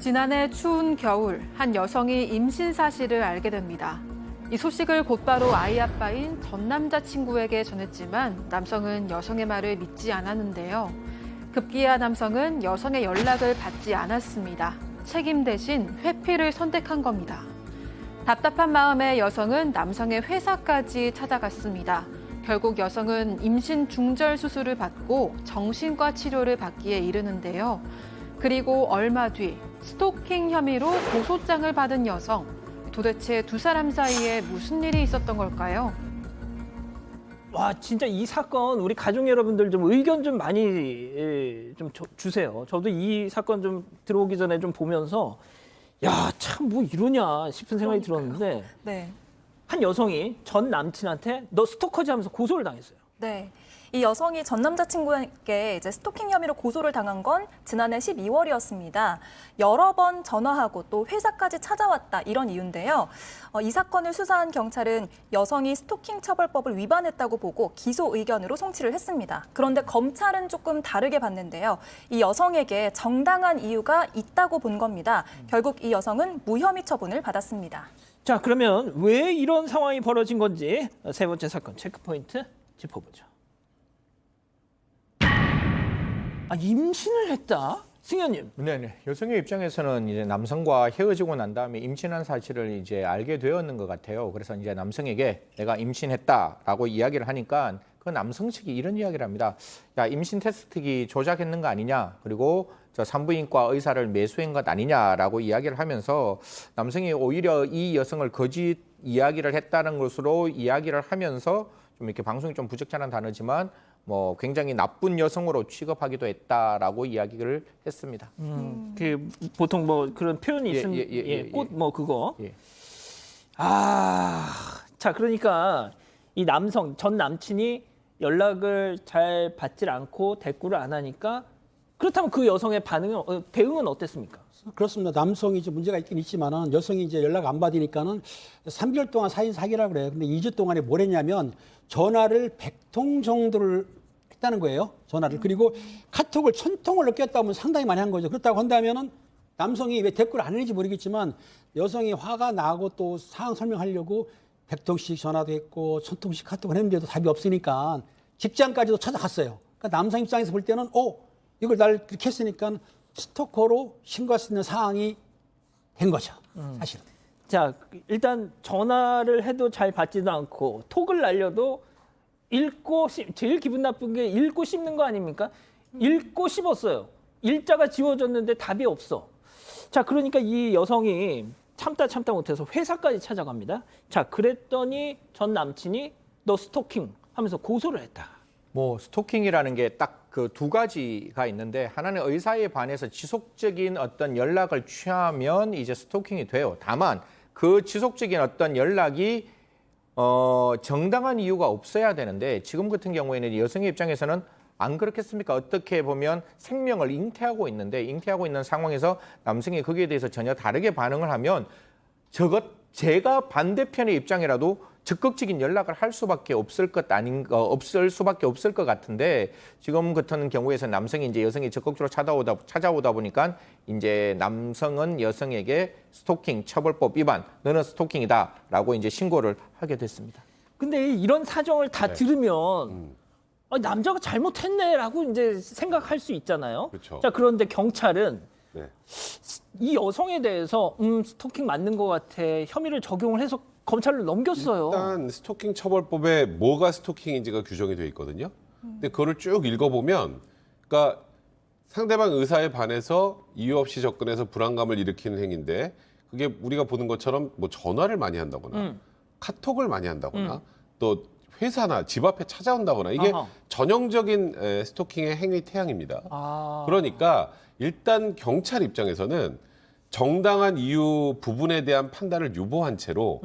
지난해 추운 겨울, 한 여성이 임신 사실을 알게 됩니다. 이 소식을 곧바로 아이 아빠인 전 남자친구에게 전했지만 남성은 여성의 말을 믿지 않았는데요. 급기야 남성은 여성의 연락을 받지 않았습니다. 책임 대신 회피를 선택한 겁니다. 답답한 마음에 여성은 남성의 회사까지 찾아갔습니다. 결국 여성은 임신 중절 수술을 받고 정신과 치료를 받기에 이르는데요. 그리고 얼마 뒤 스토킹 혐의로 고소장을 받은 여성. 도대체 두 사람 사이에 무슨 일이 있었던 걸까요? 와, 진짜 이 사건 우리 가족 여러분들 좀 의견 좀 많이 주세요. 저도 이 사건 좀 들어오기 전에 좀 보면서 야, 참 뭐 이러냐 싶은 생각이 들었는데 네. 한 여성이 전 남친한테 너 스토커지 하면서 고소를 당했어요. 네. 이 여성이 전 남자친구에게 이제 스토킹 혐의로 고소를 당한 건 지난해 12월이었습니다. 여러 번 전화하고 또 회사까지 찾아왔다 이런 이유인데요. 이 사건을 수사한 경찰은 여성이 스토킹 처벌법을 위반했다고 보고 기소 의견으로 송치를 했습니다. 그런데 검찰은 조금 다르게 봤는데요. 이 여성에게 정당한 이유가 있다고 본 겁니다. 결국 이 여성은 무혐의 처분을 받았습니다. 자, 그러면 왜 이런 상황이 벌어진 건지 세 번째 사건 체크포인트 짚어보죠. 아, 임신을 했다? 승현님. 네. 여성의 입장에서는 이제 남성과 헤어지고 난 다음에 임신한 사실을 이제 알게 되었는 것 같아요. 그래서 이제 남성에게 내가 임신했다라고 이야기를 하니까 그 남성 측이 이런 이야기를 합니다. 야, 임신 테스트기 조작했는 거 아니냐? 그리고 저 산부인과 의사를 매수한 것 아니냐라고 이야기를 하면서 남성이 오히려 이 여성을 거짓 이야기를 했다는 것으로 이야기를 하면서 좀 이렇게 방송이 좀 부적절한 단어지만 뭐 굉장히 나쁜 여성으로 취급하기도 했다라고 이야기를 했습니다. 그 보통 뭐 그런 표현이 있습니다. 꽃 뭐 그거. 예. 자, 그러니까 이 남성 전 남친이 연락을 잘 받질 않고 대꾸를 안 하니까 그렇다면 그 여성의 반응은 대응은 어땠습니까? 그렇습니다. 남성이 이제 문제가 있긴 있지만은 여성이 이제 연락 안 받으니까는 3개월 동안 사귄 사귀라고 그래요. 근데 2주 동안에 뭘 했냐면 전화를 100통 정도를 했다는 거예요. 전화를. 그리고 카톡을 1000통을 넘겼다 하면 상당히 많이 한 거죠. 그렇다고 한다면은 남성이 왜 댓글을 안 했는지 모르겠지만 여성이 화가 나고 또 상황 설명하려고 100통씩 전화도 했고 1000통씩 카톡을 했는데도 답이 없으니까 직장까지도 찾아갔어요. 그러니까 남성 입장에서 볼 때는 이걸 날 그렇게 했으니까 스토커로 신고할 수 있는 상황이 된 거죠. 사실은. 자, 일단 전화를 해도 잘 받지도 않고 톡을 날려도 제일 기분 나쁜 게 읽고 씹는 거 아닙니까? 읽고 씹었어요. 일자가 지워졌는데 답이 없어. 자, 그러니까 이 여성이 참다 못해서 회사까지 찾아갑니다. 자, 그랬더니 전 남친이 너 스토킹 하면서 고소를 했다. 뭐 스토킹이라는 게 딱 그 두 가지가 있는데 하나는 의사에 반해서 지속적인 어떤 연락을 취하면 이제 스토킹이 돼요. 다만 그 지속적인 어떤 연락이 정당한 이유가 없어야 되는데 지금 같은 경우에는 여성의 입장에서는 안 그렇겠습니까? 어떻게 보면 생명을 잉태하고 있는 상황에서 남성이 거기에 대해서 전혀 다르게 반응을 하면 제가 반대편의 입장이라도 적극적인 연락을 할 수밖에 없을 것 같은데 지금 같은 경우에서 남성이 이제 여성이 적극적으로 찾아오다 보니까 이제 남성은 여성에게 스토킹 처벌법 위반, 너는 스토킹이다라고 이제 신고를 하게 됐습니다. 근데 이런 사정을 다 들으면 남자가 잘못했네라고 이제 생각할 수 있잖아요. 그렇죠. 자, 그런데 경찰은 네. 이 여성에 대해서 스토킹 맞는 것 같아 혐의를 적용을 해서 검찰로 넘겼어요. 일단 스토킹 처벌법에 뭐가 스토킹인지가 규정이 돼 있거든요. 근데 그거를 쭉 읽어보면, 그러니까 상대방 의사에 반해서 이유 없이 접근해서 불안감을 일으키는 행위인데, 그게 우리가 보는 것처럼 뭐 전화를 많이 한다거나, 카톡을 많이 한다거나, 또 회사나 집 앞에 찾아온다거나 이게 전형적인 스토킹의 행위 태양입니다. 그러니까 일단 경찰 입장에서는 정당한 이유 부분에 대한 판단을 유보한 채로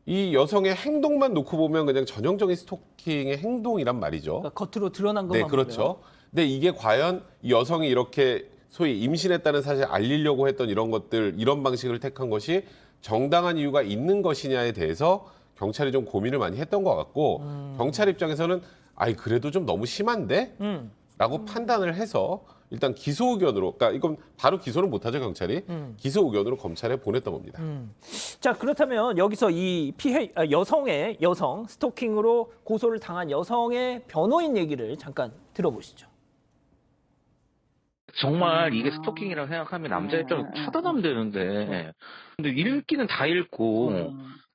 이 여성의 행동만 놓고 보면 그냥 전형적인 스토킹의 행동이란 말이죠. 그러니까 겉으로 드러난 것만 네, 그렇죠. 근데 이게 과연 이 여성이 이렇게 소위 임신했다는 사실을 알리려고 했던 이런 것들, 이런 방식을 택한 것이 정당한 이유가 있는 것이냐에 대해서 경찰이 좀 고민을 많이 했던 것 같고 경찰 입장에서는 그래도 좀 너무 심한데? 라고 판단을 해서 일단 기소 의견으로, 그러니까 이건 바로 기소는 못하죠 경찰이. 기소 의견으로 검찰에 보냈던 겁니다. 자, 그렇다면 여기서 이 여성 스토킹으로 고소를 당한 여성의 변호인 얘기를 잠깐 들어보시죠. 정말 이게 스토킹이라고 생각하면 남자 입장에서 차단하면 되는데, 근데 읽기는 다 읽고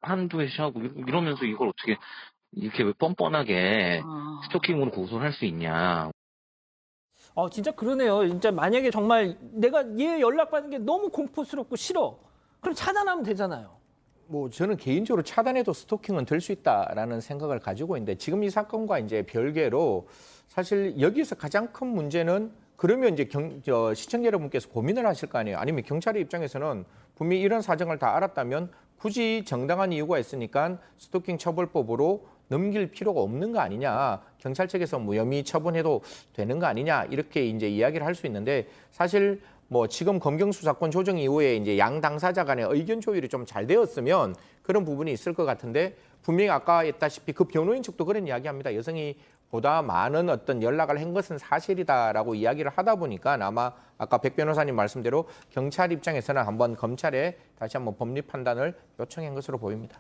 한두 회씩 하고 이러면서 이걸 어떻게 이렇게 뻔뻔하게 스토킹으로 고소를 할 수 있냐. 진짜 그러네요. 진짜 만약에 정말 내가 얘 연락받는 게 너무 공포스럽고 싫어. 그럼 차단하면 되잖아요. 뭐 저는 개인적으로 차단해도 스토킹은 될 수 있다라는 생각을 가지고 있는데 지금 이 사건과 이제 별개로 사실 여기서 가장 큰 문제는 그러면 이제 시청자 여러분께서 고민을 하실 거 아니에요. 아니면 경찰의 입장에서는 분명히 이런 사정을 다 알았다면 굳이 정당한 이유가 있으니까 스토킹 처벌법으로 넘길 필요가 없는 거 아니냐. 경찰 측에서 무혐의 처분해도 되는 거 아니냐. 이렇게 이제 이야기를 할 수 있는데 사실 뭐 지금 검경 수사권 조정 이후에 이제 양 당사자 간의 의견 조율이 좀 잘 되었으면 그런 부분이 있을 것 같은데 분명히 아까 했다시피 그 변호인 측도 그런 이야기합니다. 여성이 보다 많은 어떤 연락을 한 것은 사실이다라고 이야기를 하다 보니까 아마 아까 백 변호사님 말씀대로 경찰 입장에서는 한번 검찰에 다시 한번 법리 판단을 요청한 것으로 보입니다.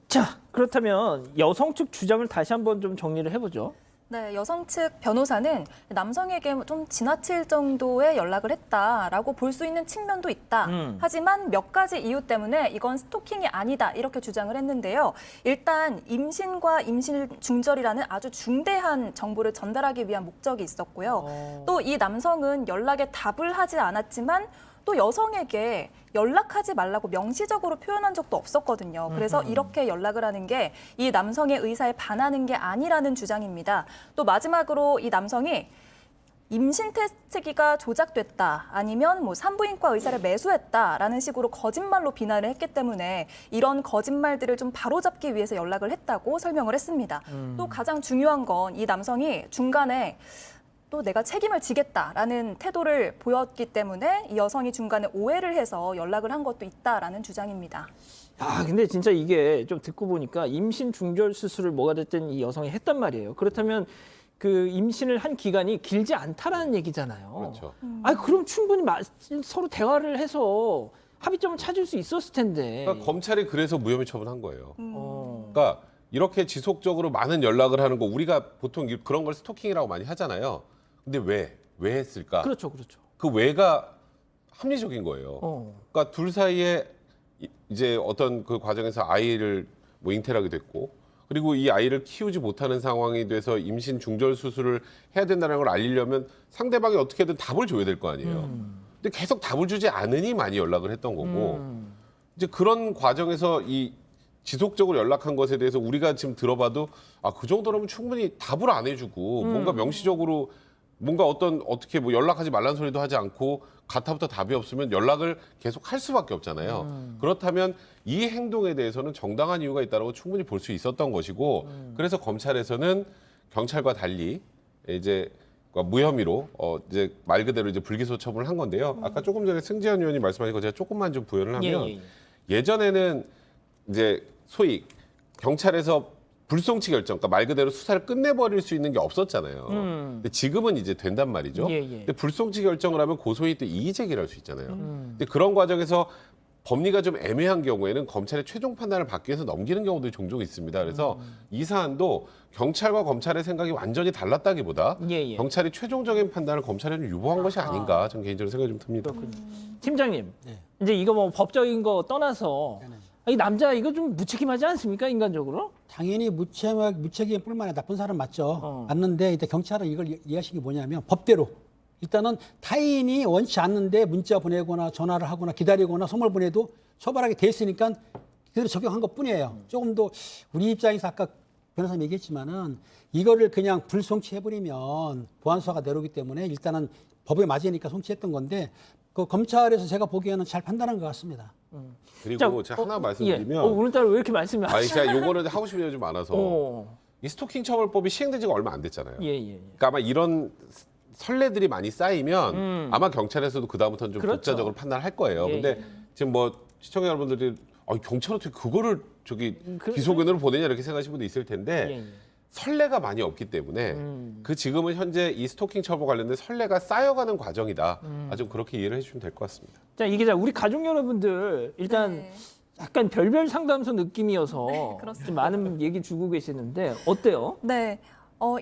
자, 그렇다면 여성 측 주장을 다시 한번 좀 정리를 해보죠. 네, 여성 측 변호사는 남성에게 좀 지나칠 정도의 연락을 했다라고 볼 수 있는 측면도 있다. 하지만 몇 가지 이유 때문에 이건 스토킹이 아니다 이렇게 주장을 했는데요. 일단 임신과 임신 중절이라는 아주 중대한 정보를 전달하기 위한 목적이 있었고요. 또 이 남성은 연락에 답을 하지 않았지만 또 여성에게 연락하지 말라고 명시적으로 표현한 적도 없었거든요. 그래서 이렇게 연락을 하는 게 이 남성의 의사에 반하는 게 아니라는 주장입니다. 또 마지막으로 이 남성이 임신 테스트기가 조작됐다 아니면 뭐 산부인과 의사를 매수했다라는 식으로 거짓말로 비난을 했기 때문에 이런 거짓말들을 좀 바로잡기 위해서 연락을 했다고 설명을 했습니다. 또 가장 중요한 건 이 남성이 중간에 또 내가 책임을 지겠다라는 태도를 보였기 때문에 이 여성이 중간에 오해를 해서 연락을 한 것도 있다라는 주장입니다. 근데 진짜 이게 좀 듣고 보니까 임신 중절 수술을 뭐가 됐든 이 여성이 했단 말이에요. 그렇다면 그 임신을 한 기간이 길지 않다라는 얘기잖아요. 그렇죠. 그럼 충분히 서로 대화를 해서 합의점을 찾을 수 있었을 텐데. 그러니까 검찰이 그래서 무혐의 처분한 거예요. 그러니까 이렇게 지속적으로 많은 연락을 하는 거 우리가 보통 그런 걸 스토킹이라고 많이 하잖아요. 근데 왜 했을까? 그렇죠. 그 왜가 합리적인 거예요. 그러니까 둘 사이에 이제 어떤 그 과정에서 아이를 뭐 잉태하게 됐고, 그리고 이 아이를 키우지 못하는 상황이 돼서 임신 중절 수술을 해야 된다는 걸 알리려면 상대방이 어떻게든 답을 줘야 될 거 아니에요. 근데 계속 답을 주지 않으니 많이 연락을 했던 거고, 이제 그런 과정에서 이 지속적으로 연락한 것에 대해서 우리가 지금 들어봐도 그 정도라면 충분히 답을 안 해주고 뭔가 명시적으로 뭔가 어떻게 뭐 연락하지 말라는 소리도 하지 않고 가타부터 답이 없으면 연락을 계속 할 수밖에 없잖아요. 그렇다면 이 행동에 대해서는 정당한 이유가 있다고 충분히 볼 수 있었던 것이고, 그래서 검찰에서는 경찰과 달리 이제 무혐의로 이제 말 그대로 이제 불기소 처분을 한 건데요. 아까 조금 전에 승재현 의원이 말씀하신 거 제가 조금만 좀 부연을 하면 예전에는 이제 소위 경찰에서 불송치 결정, 그러니까 말 그대로 수사를 끝내버릴 수 있는 게 없었잖아요. 근데 지금은 이제 된단 말이죠. 근데 불송치 결정을 하면 고소인이 또 이의 제기를 할 수 있잖아요. 근데 그런 과정에서 법리가 좀 애매한 경우에는 검찰의 최종 판단을 받기 위해서 넘기는 경우도 종종 있습니다. 그래서 이 사안도 경찰과 검찰의 생각이 완전히 달랐다기보다 경찰이 최종적인 판단을 검찰에 좀 유보한 것이 아닌가 저는 개인적으로 생각이 좀 듭니다. 팀장님, 이제 이거 뭐 법적인 거 떠나서 이 남자 이거 좀 무책임하지 않습니까, 인간적으로? 당연히 무책임뿐만 아니라 나쁜 사람 맞죠. 맞는데 일단 경찰은 이걸 이해하신 게 뭐냐면 법대로 일단은 타인이 원치 않는데 문자 보내거나 전화를 하거나 기다리거나 선물 보내도 처벌하게 돼 있으니까 그대로 적용한 것뿐이에요. 조금 더 우리 입장에서 아까 변호사님 얘기했지만은 이거를 그냥 불송치해버리면 보안수사가 내려오기 때문에 일단은 법에 맞으니까 송치했던 건데 그 검찰에서 제가 보기에는 잘 판단한 것 같습니다. 그리고 제가 하나 말씀드리면 오늘따라 왜 이렇게 말씀이 많으세요? 제가 요거는 하고 싶은 얘기 좀 많아서 이 스토킹 처벌법이 시행된 지가 얼마 안 됐잖아요. 그러니까 아마 이런 선례들이 많이 쌓이면 아마 경찰에서도 그다음부터는 좀 독자적으로 판단할 거예요. 근데 지금 뭐 시청자 여러분들이 경찰 어떻게 그거를 기소견으로 보내냐 이렇게 생각하시는 분도 있을 텐데 선례가 많이 없기 때문에 그 지금은 현재 이 스토킹 처벌 관련된 선례가 쌓여가는 과정이다. 좀 그렇게 이해를 해주시면 될 것 같습니다. 자, 이 기자, 우리 가족 여러분들 일단 네. 약간 별별 상담소 느낌이어서 그렇습니다. 좀 많은 얘기 주고 계시는데 어때요? 네.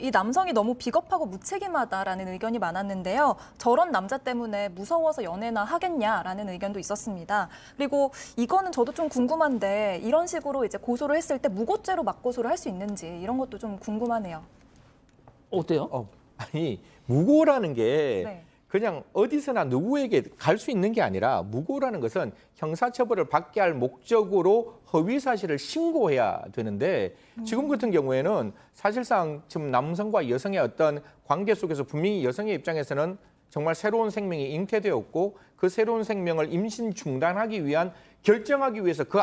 이 남성이 너무 비겁하고 무책임하다라는 의견이 많았는데요. 저런 남자 때문에 무서워서 연애나 하겠냐라는 의견도 있었습니다. 그리고 이거는 저도 좀 궁금한데 이런 식으로 이제 고소를 했을 때 무고죄로 맞고소를 할 수 있는지 이런 것도 좀 궁금하네요. 어때요? 아니 무고라는 게 네. 그냥 어디서나 누구에게 갈 수 있는 게 아니라 무고라는 것은 형사처벌을 받게 할 목적으로 허위 사실을 신고해야 되는데 지금 같은 경우에는 사실상 지금 남성과 여성의 어떤 관계 속에서 분명히 여성의 입장에서는 정말 새로운 생명이 잉태되었고 그 새로운 생명을 임신 중단하기 위한 결정하기 위해서 그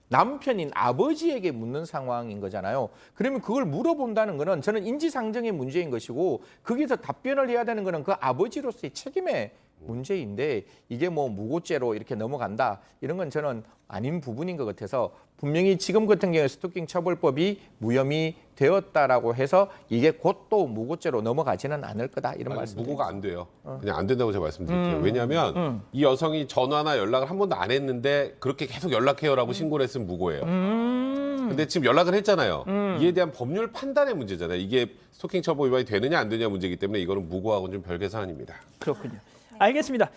남편인 아버지에게 묻는 상황인 거잖아요. 그러면 그걸 물어본다는 거는 저는 인지상정의 문제인 것이고 거기서 답변을 해야 되는 거는 그 아버지로서의 책임의 문제인데 이게 뭐 무고죄로 이렇게 넘어간다 이런 건 저는 아닌 부분인 것 같아서 분명히 지금 같은 경우에 스토킹 처벌법이 무혐의 되었다라고 해서 이게 곧 또 무고죄로 넘어가지는 않을 거다 이런 말씀. 무고가 안 돼요. 그냥 안 된다고 제가 말씀드릴게요. 왜냐하면 이 여성이 전화나 연락을 한 번도 안 했는데 그렇게 계속 연락해요라고 신고를 했으면 무고예요. 근데 지금 연락을 했잖아요. 이에 대한 법률 판단의 문제잖아요. 이게 스토킹 처벌 위반이 되느냐 안 되느냐 문제이기 때문에 이거는 무고하고는 좀 별개 사안입니다. 그렇군요. 알겠습니다.